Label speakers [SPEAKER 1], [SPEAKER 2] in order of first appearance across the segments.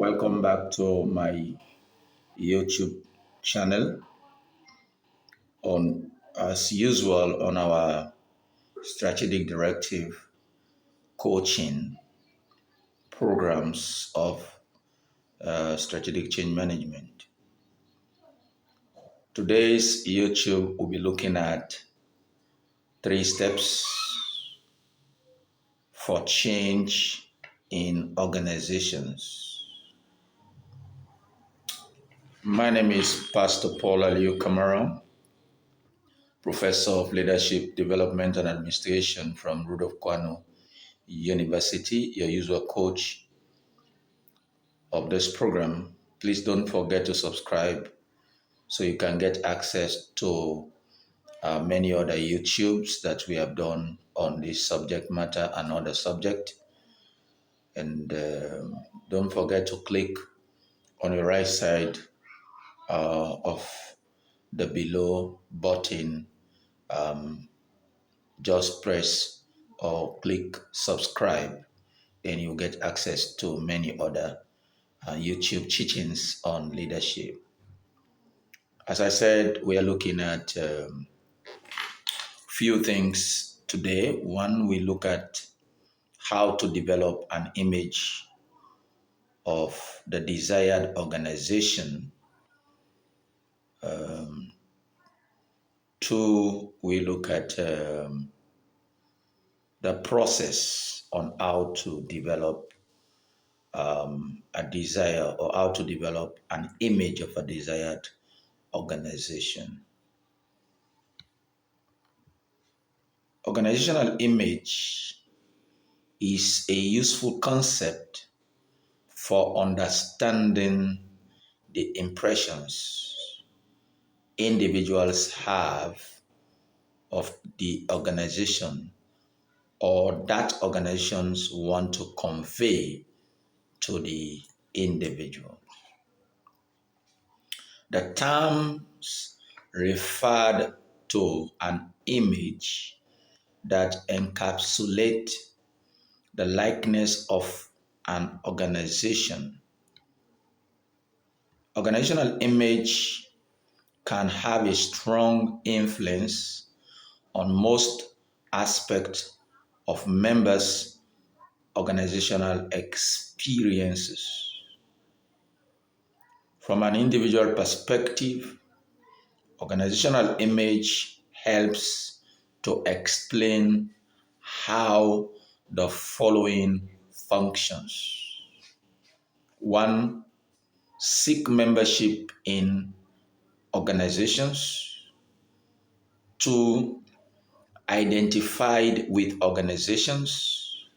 [SPEAKER 1] Welcome back to my YouTube channel on, as usual, on our strategic directive coaching programs of strategic change management. Today's YouTube will be looking at 3 steps for change in organizations. My name is Pastor Paul Allieu Kamara, Professor of Leadership Development and Administration from Rudolph Kwanue University, your usual coach of this program. Please don't forget to subscribe so you can get access to many other YouTubes that we have done on this subject matter and other subject. And don't forget to click on the right side of the below button. Just press or click subscribe, then you'll get access to many other YouTube teachings on leadership. As I said, we are looking at few things today. One, we look at how to develop an image of the desired organization. Two, we look at the process on how to develop a desire, or how to develop an image of a desired organization. Organizational image is a useful concept for understanding the impressions individuals have of the organization, or that organizations want to convey to the individual. The terms referred to an image that encapsulate the likeness of an organization. Organizational image can have a strong influence on most aspects of members' organizational experiences. From an individual perspective, organizational image helps to explain how the following functions. 1. Seek membership in organizations. 2. Identified with organizations.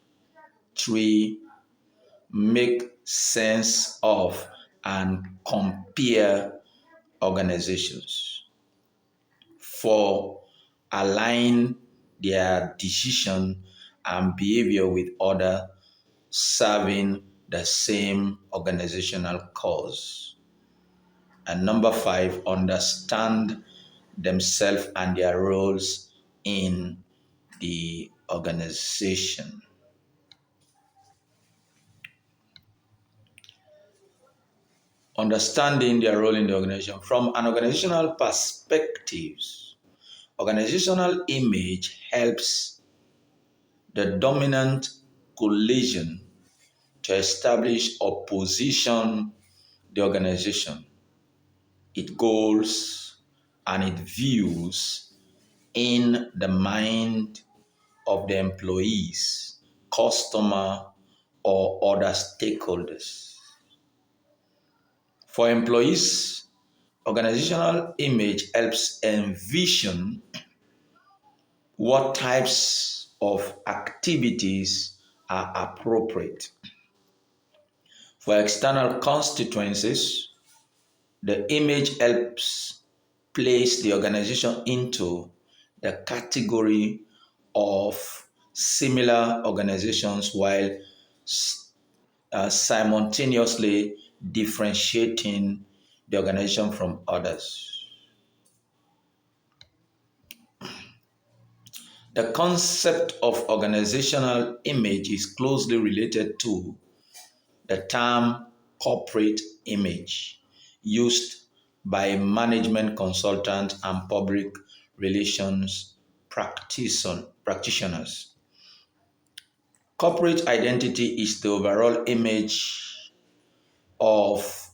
[SPEAKER 1] 3. Make sense of and compare organizations. 4. Align their decision and behavior with others serving the same organizational cause. And number 5, understand themselves and their roles in the organization. Understanding their role in the organization. From an organizational perspective, organizational image helps the dominant coalition to establish or position the organization, its goals, and its views in the mind of the employees, customer, or other stakeholders. For employees, organizational image helps envision what types of activities are appropriate. For external constituencies, the image helps place the organization into the category of similar organizations while simultaneously differentiating the organization from others. The concept of organizational image is closely related to the term corporate image used by management consultants and public relations practitioners. Corporate identity is the overall image of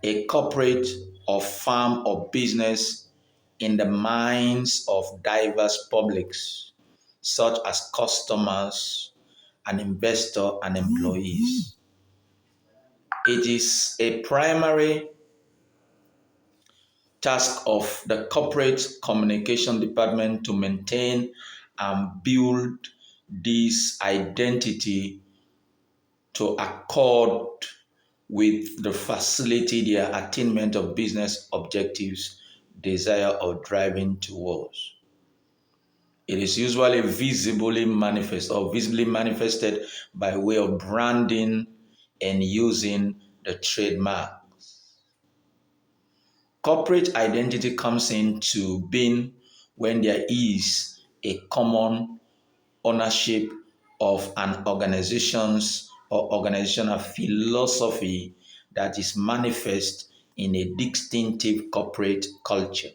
[SPEAKER 1] a corporate or firm or business in the minds of diverse publics, such as customers, an investor, and employees. It is a primary task of the corporate communication department to maintain and build this identity to accord with the facility their attainment of business objectives, desire, or driving towards. It is usually visibly manifested by way of branding and using the trademark. Corporate identity comes into being when there is a common ownership of an organization's or organizational philosophy that is manifest in a distinctive corporate culture.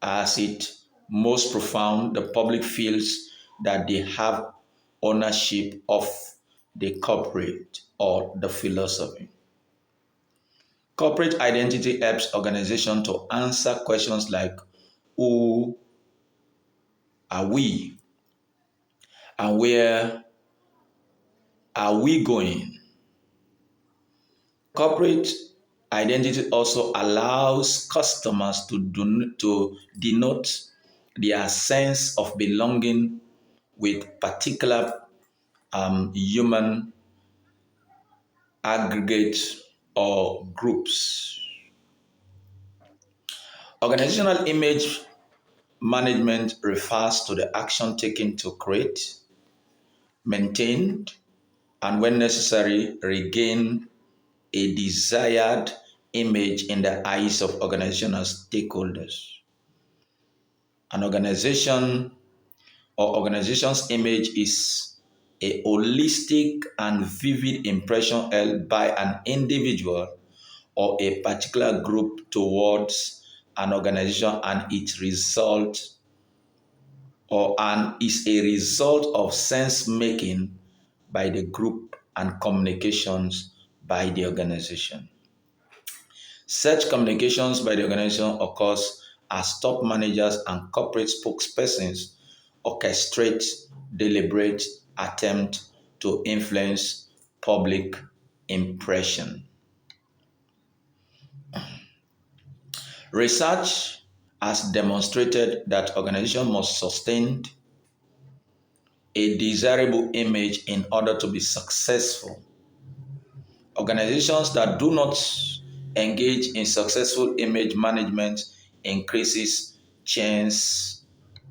[SPEAKER 1] As it most profound, the public feels that they have ownership of the corporate or the philosophy. Corporate identity helps organizations to answer questions like who are we and where are we going? Corporate identity also allows customers to denote their sense of belonging with particular human aggregates or groups. Organizational image management refers to the action taken to create, maintain, and when necessary, regain a desired image in the eyes of organizational stakeholders. An organization or organization's image is a holistic and vivid impression held by an individual or a particular group towards an organization and its result and is a result of sense making by the group and communications by the organization. Such communications by the organization occurs as top managers and corporate spokespersons orchestrate deliberate attempt to influence public impression. Research has demonstrated that organizations must sustain a desirable image in order to be successful. Organizations that do not engage in successful image management increases chance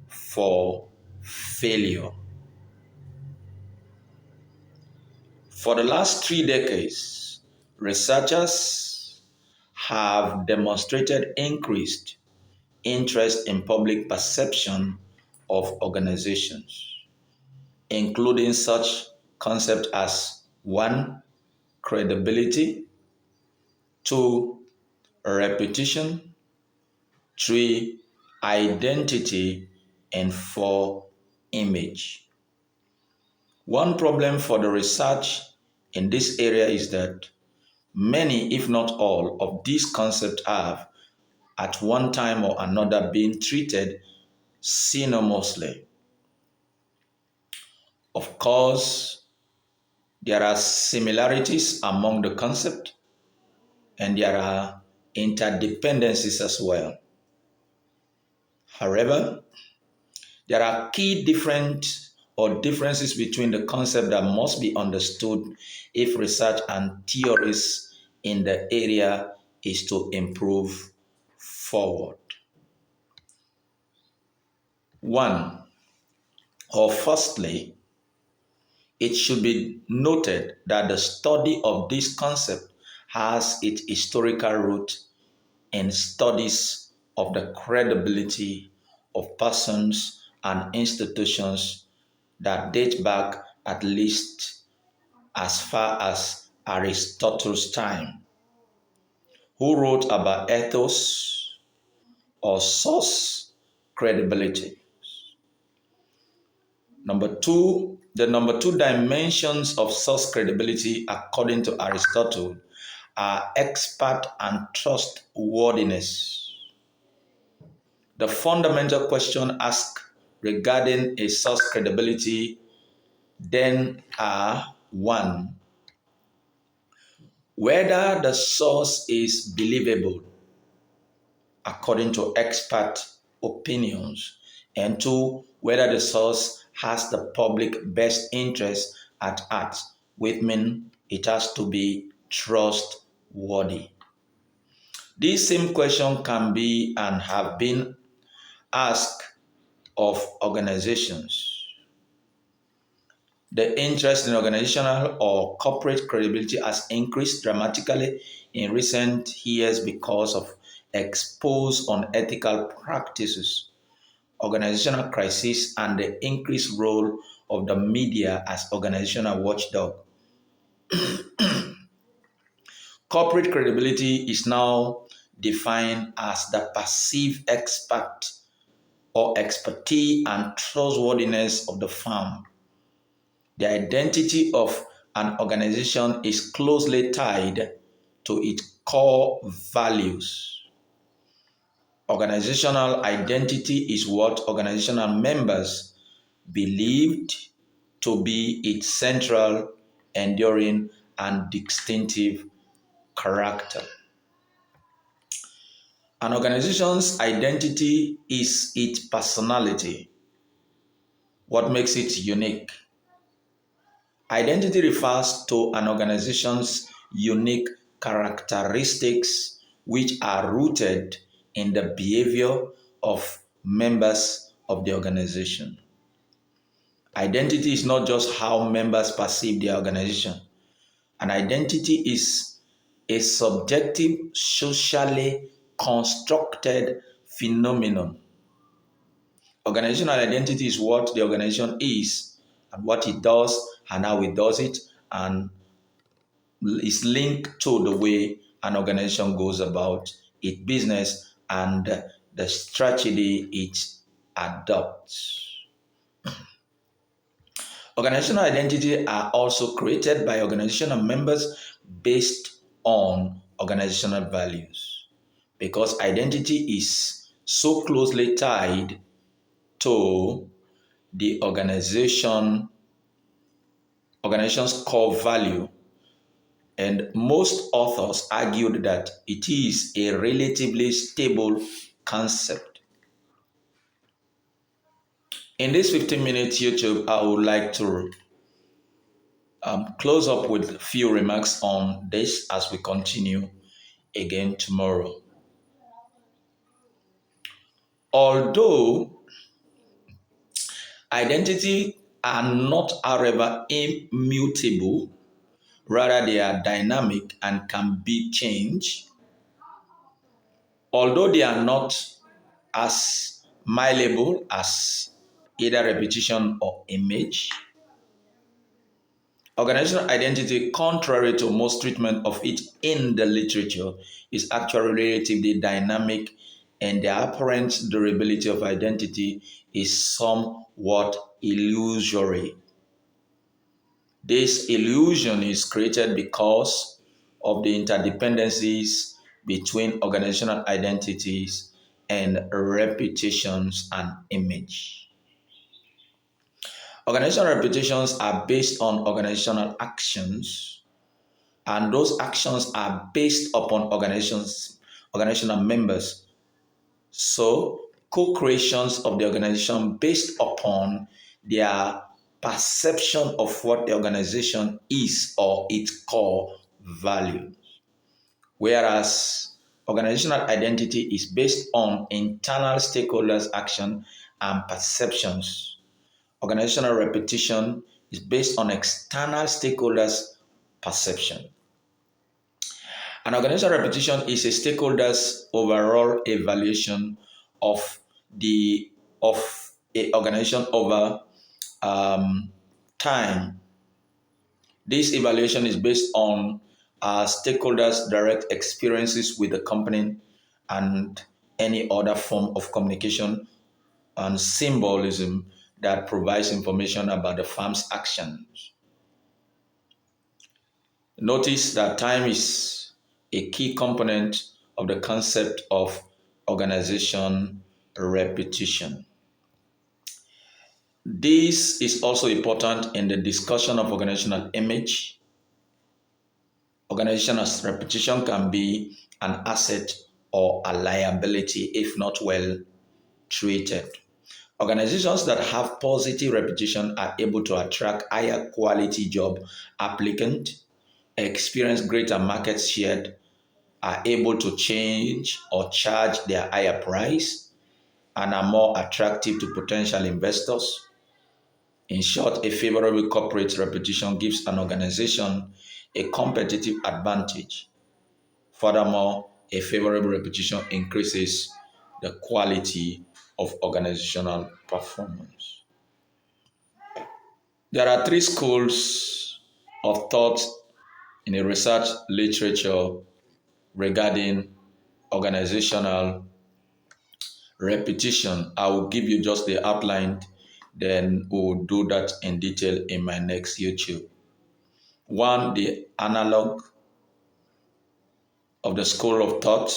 [SPEAKER 1] for failure. For the last 3 decades, researchers have demonstrated increased interest in public perception of organizations, including such concepts as 1. Credibility, 2. Reputation, 3. Identity, and 4. Image. One problem for the research in this area is that many, if not all, of these concepts have, at one time or another, been treated synonymously. Of course, there are similarities among the concepts, and there are interdependencies as well. However, there are key differences between the concept that must be understood if research and theories in the area is to improve forward. One, or firstly, it should be noted that the study of this concept has its historical root in studies of the credibility of persons and institutions that date back at least as far as Aristotle's time, who wrote about ethos or source credibility. The number two dimensions of source credibility, according to Aristotle, are expert and trustworthiness. The fundamental question asked regarding a source credibility then are: one, whether the source is believable according to expert opinions, and two, whether the source has the public best interest at heart, which means it has to be trustworthy. This same question can be and have been asked of organizations. The interest in organizational or corporate credibility has increased dramatically in recent years because of exposed unethical practices, organizational crises, and the increased role of the media as organizational watchdog. Corporate credibility is now defined as the perceived expert or expertise and trustworthiness of the firm. The identity of an organization is closely tied to its core values. Organizational identity is what organizational members believed to be its central, enduring, and distinctive character. An organization's identity is its personality, what makes it unique. Identity refers to an organization's unique characteristics which are rooted in the behavior of members of the organization. Identity is not just how members perceive the organization. An identity is a subjective, socially constructed phenomenon. Organizational identity is what the organization is and what it does and how it does it, and is linked to the way an organization goes about its business and the strategy it adopts. Organizational identity are also created by organizational members based on organizational values, because identity is so closely tied to the organization's core value, and most authors argued that it is a relatively stable concept. In this 15-minute YouTube, I would like to close up with a few remarks on this as we continue again tomorrow. Although identity are not, however, immutable, rather they are dynamic and can be changed. Although they are not as malleable as either repetition or image, organizational identity, contrary to most treatment of it in the literature, is actually relatively dynamic, and the apparent durability of identity is somewhat illusory. This illusion is created because of the interdependencies between organizational identities and reputations and image. Organizational reputations are based on organizational actions, and those actions are based upon organizational members. So, co-creations of the organization based upon their perception of what the organization is or its core value. Whereas organizational identity is based on internal stakeholders' action and perceptions. Organizational reputation is based on external stakeholders' perception. An organizational reputation is a stakeholder's overall evaluation of a organization over time. This evaluation is based on our stakeholders' direct experiences with the company and any other form of communication and symbolism that provides information about the firm's actions. Notice that time is a key component of the concept of organization repetition. This is also important in the discussion of organizational image. Organizational repetition can be an asset or a liability if not well treated. Organizations that have positive repetition are able to attract higher quality job applicants, experience greater market share, are able to change or charge their higher price, and are more attractive to potential investors. In short, a favorable corporate reputation gives an organization a competitive advantage. Furthermore, a favorable reputation increases the quality of organizational performance. There are three schools of thought in the research literature regarding organizational repetition. I will give you just the outline, then we'll do that in detail in my next YouTube. One, the analog of the school of thought.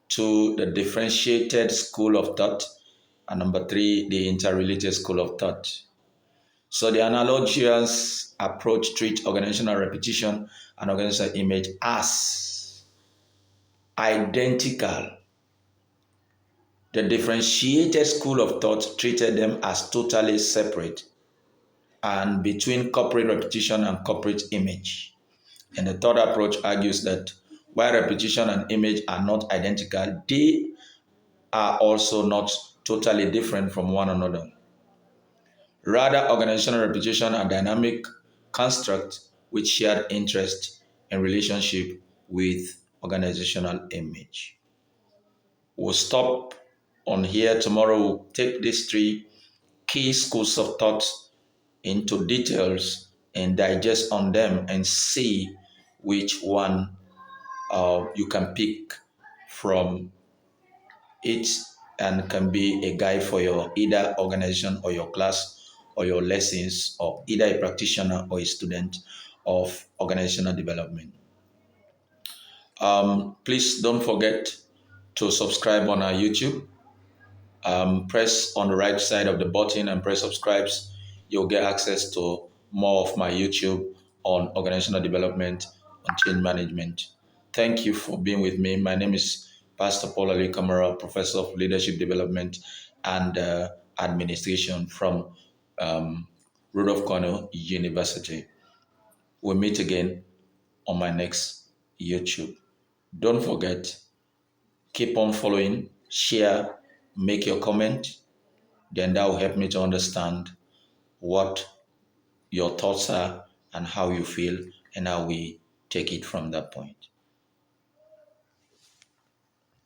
[SPEAKER 1] Two, the differentiated school of thought. And number three, the interrelated school of thought. So the analogous approach treats organizational repetition and organizational image as identical. The differentiated school of thought treated them as totally separate and between corporate repetition and corporate image. And the third approach argues that while repetition and image are not identical, they are also not totally different from one another. Rather, organizational repetition are dynamic constructs with shared interest and relationship with organizational image. We'll stop on here. Tomorrow we'll take these three key schools of thought into details and digest on them and see which one you can pick from it and can be a guide for your either organization or your class or your lessons or either a practitioner or a student of organizational development. Please don't forget to subscribe on our YouTube. Press on the right side of the button and press subscribes. You'll get access to more of my YouTube on organizational development and change management. Thank you for being with me. My name is Pastor Allieu Kamara, Professor of Leadership Development and Administration from Rudolph University. We'll meet again on my next YouTube. Don't forget, keep on following, share, make your comment. Then that will help me to understand what your thoughts are and how you feel, and how we take it from that point.